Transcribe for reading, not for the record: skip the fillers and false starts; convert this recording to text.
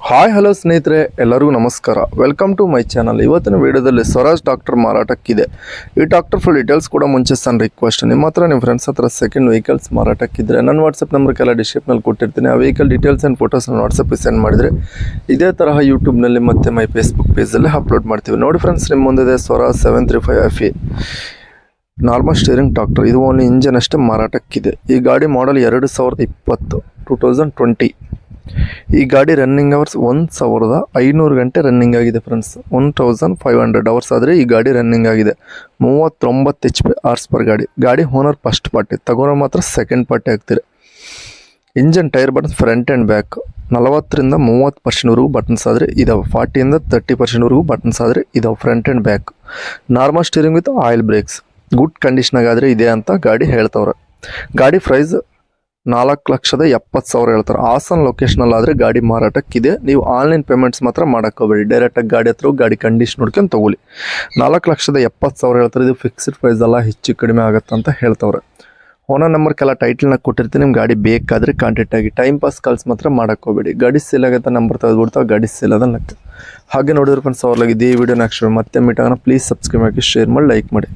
Hi hello ಸ್ನೇಹಿತರೆ, ಎಲ್ಲರಿಗೂ ನಮಸ್ಕಾರ. Welcome to my channel. ಇವತ್ತಿನ ವಿಡಿಯೋದಲ್ಲಿ ಸ್ವರಾಜ್ ಟ್ರಾಕ್ಟರ್ ಮಾರಾಟಕ್ಕಿದೆ. ಈ ಟ್ರಾಕ್ಟರ್ ಫುಲ್ ಡೀಟೇಲ್ಸ್ ಕೂಡ ಮುಂಚೆ ಸಣ್ಣ ರಿಕ್ವೆಸ್ಟ್, ನಿಮ್ಮ ಹತ್ರ ನಿಮ್ಮ ಫ್ರೆಂಡ್ಸ್ ಹತ್ರ ಸೆಕೆಂಡ್ ವೆಹಿಕಲ್ಸ್ ಮಾರಾಟಕ್ಕಿದ್ರೆ ನನ್ನ ವಾಟ್ಸಪ್ ನಂಬರ್ಗೆಲ್ಲ ಡಿಸ್ಕ್ರಿಪ್ಷನಲ್ಲಿ ಕೊಟ್ಟಿರ್ತೀನಿ. ಆ ವೆಹಿಕಲ್ ಡೀಟೇಲ್ಸ್ ಆ್ಯಂಡ್ ಫೋಟೋಸ್ ನಾನು ವಾಟ್ಸಪ್ಗೆ ಸೆಂಡ್ ಮಾಡಿದರೆ ಇದೇ ತರಹ ಯೂಟ್ಯೂಬ್ನಲ್ಲಿ ಮತ್ತು ಮೈ ಫೇಸ್ಬುಕ್ ಪೇಜಲ್ಲಿ ಅಪ್ಲೋಡ್ ಮಾಡ್ತೀವಿ. ನೋಡಿ ಫ್ರೆಂಡ್ಸ್, ನಿಮ್ಮ ಮುಂದೆ Swaraj 735 FE normal steering tractor. ಇದು ಓನ್ಲಿ ಇಂಜನ್ ಅಷ್ಟೇ ಮಾರಾಟಕ್ಕಿದೆ. ಈ ಗಾಡಿ ಮಾಡಲ್ 2020 ಈ ಗಾಡಿ ರನ್ನಿಂಗ್ ಅವರ್ಸ್ 1500 ಗಂಟೆ ರನ್ನಿಂಗ್ ಆಗಿದೆ ಫ್ರೆಂಡ್ಸ್. 1500 ಅವರ್ಸ್ ಆದರೆ ಈ ಗಾಡಿ ರನ್ನಿಂಗ್ ಆಗಿದೆ. 39 HP ಹಾರ್ಸ್ ಪರ್ ಗಾಡಿ ಓನರ್ ಫಸ್ಟ್ ಪಾರ್ಟಿ, ತಗೋರೋ ಮಾತ್ರ ಸೆಕೆಂಡ್ ಪಾರ್ಟಿ ಆಗ್ತೀರಿ. Engine tyre buttons front and back 40ರಿಂದ 30% ಬಟನ್ಸ್ ಆದರೆ ಇದಾವೆ. 40ಯಿಂದ 30% ಬಟನ್ಸ್ ಆದರೆ ಇದಾವೆ front and back. Normal steering with oil brakes good ಕಂಡೀಷನಾಗಾದರೆ ಇದೆ ಅಂತ ಗಾಡಿ ಹೇಳ್ತವ್ರೆ. ಗಾಡಿ ಪ್ರೈಸ್ 4,70,000 ಹೇಳ್ತಾರೆ. ಹಾಸನ್ ಲೊಕೇಶನಲ್ಲಾದರೆ ಗಾಡಿ ಮಾರಾಟಕ್ಕಿದೆ. ನೀವು ಆನ್ಲೈನ್ ಪೇಮೆಂಟ್ಸ್ ಮಾತ್ರ ಮಾಡೋಕ್ಕೋಬೇಡಿ, ಡೈರೆಕ್ಟಾಗಿ ಗಾಡಿ ಹತ್ರ ಗಾಡಿ ಕಂಡೀಷನ್ ನೋಡ್ಕೊಂಡು ತೊಗೊಳ್ಳಿ. 4,70,000 ಹೇಳ್ತಾರೆ. ಇದು ಫಿಕ್ಸ್ಡ್ ಪ್ರೈಸ್ ಅಲ್ಲ, ಹೆಚ್ಚು ಕಡಿಮೆ ಆಗುತ್ತೆ ಅಂತ ಹೇಳ್ತವ್ರೆ. ಓನರ್ ನಂಬರ್ಗೆಲ್ಲ ಟೈಟಲ್ನಾಗ ಕೊಟ್ಟಿರ್ತೀನಿ. ನಿಮ್ಮ ಗಾಡಿ ಬೇಕಾದರೆ ಕಾಂಟ್ಯಾಕ್ಟ್ ಆಗಿ. ಟೈಮ್ ಪಾಸ್ ಕಾಲ್ಸ್ ಮಾತ್ರ ಮಾಡೋಕ್ಕೋಬೇಡಿ. ಗಾಡಿ ಸೇಲ್ ಆಗುತ್ತೆ ನಂಬರ್ ತೆಗೆದುಬಿಡ್ತಾವೆ, ಗಾಡಿ ಸೇಲ್ ಅದ ಲೆಕ್ಕ. ಹಾಗೆ ನೋಡಿದ್ರೆ ಫ್ರೆಂಡ್ಸ್, ಅವ್ರಲಾಗಿ ಇದೇ ವಿಡಿಯೋ ನೆಕ್ಸ್ಟ್ ಮತ್ತೆ ಮೀಟ್ ಆಗೋಣ. ಪ್ಲೀಸ್ ಸಬ್ಸ್ಕ್ರೈಬ್ ಆಗಿ, ಶೇರ್ ಮಾಡಿ, ಲೈಕ್ ಮಾಡಿ.